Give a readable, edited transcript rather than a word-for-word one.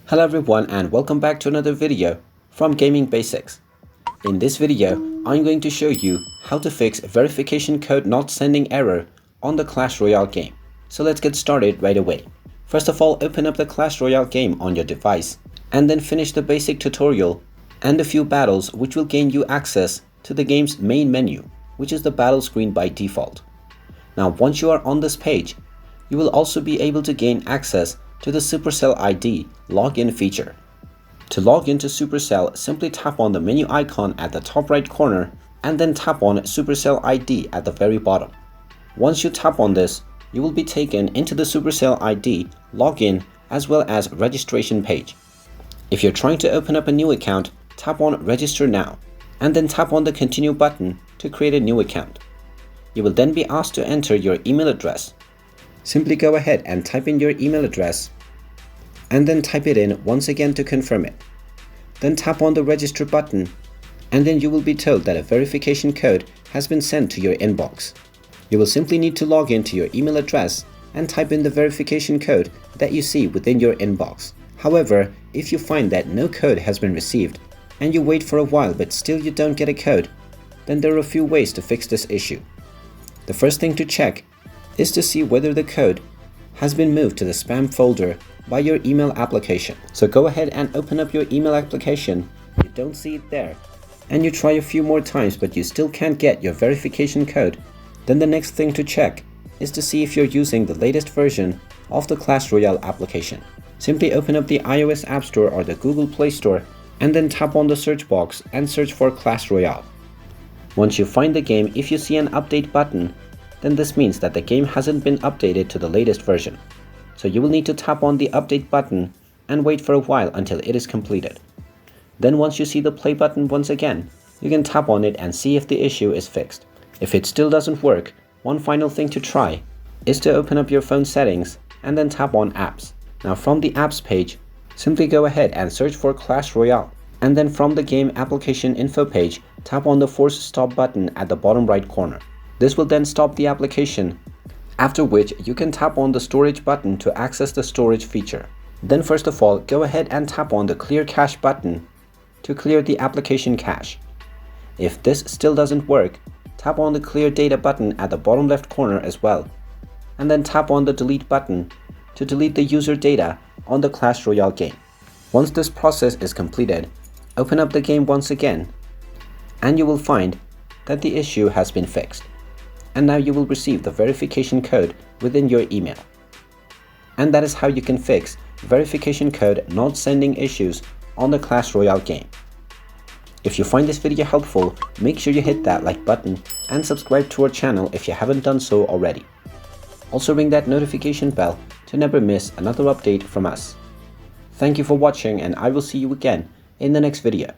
Hello everyone and welcome back to another video from Gaming Basics. In this video, I'm going to show you how to fix verification code not sending error on the Clash Royale game. So let's get started right away. First of all, open up the Clash Royale game on your device and then finish the basic tutorial and a few battles which will gain you access to the game's main menu, which is the battle screen by default. Now once you are on this page, you will also be able to gain access to the Supercell ID login feature. To log into Supercell, simply tap on the menu icon at the top right corner and then tap on Supercell ID at the very bottom. Once you tap on this, you will be taken into the Supercell ID login as well as registration page. If you're trying to open up a new account, tap on Register Now and then tap on the Continue button to create a new account. You will then be asked to enter your email address. Simply go ahead and type in your email address and then type it in once again to confirm it. Then tap on the Register button and then you will be told that a verification code has been sent to your inbox. You will simply need to log into your email address and type in the verification code that you see within your inbox. However, if you find that no code has been received and you wait for a while but still you don't get a code, then there are a few ways to fix this issue. The first thing to check is to see whether the code has been moved to the spam folder by your email application. So go ahead and open up your email application. You don't see it there and you try a few more times but you still can't get your verification code, then the next thing to check is to see if you're using the latest version of the Clash Royale application. Simply open up the iOS App Store or the Google Play Store and then tap on the search box and search for Clash Royale. Once you find the game, if you see an update button, then this means that the game hasn't been updated to the latest version. So you will need to tap on the update button and wait for a while until it is completed. Then once you see the play button once again, you can tap on it and see if the issue is fixed. If it still doesn't work, one final thing to try is to open up your phone settings and then tap on apps. Now from the apps page, simply go ahead and search for Clash Royale. And then from the game application info page, tap on the force stop button at the bottom right corner. This will then stop the application, after which you can tap on the storage button to access the storage feature. Then first of all, go ahead and tap on the clear cache button to clear the application cache. If this still doesn't work, tap on the clear data button at the bottom left corner as well. And then tap on the delete button to delete the user data on the Clash Royale game. Once this process is completed, open up the game once again and you will find that the issue has been fixed. And now you will receive the verification code within your email. And that is how you can fix verification code not sending issues on the Clash Royale game. If you find this video helpful, make sure you hit that like button and subscribe to our channel if you haven't done so already. Also ring that notification bell to never miss another update from us. Thank you for watching and I will see you again in the next video.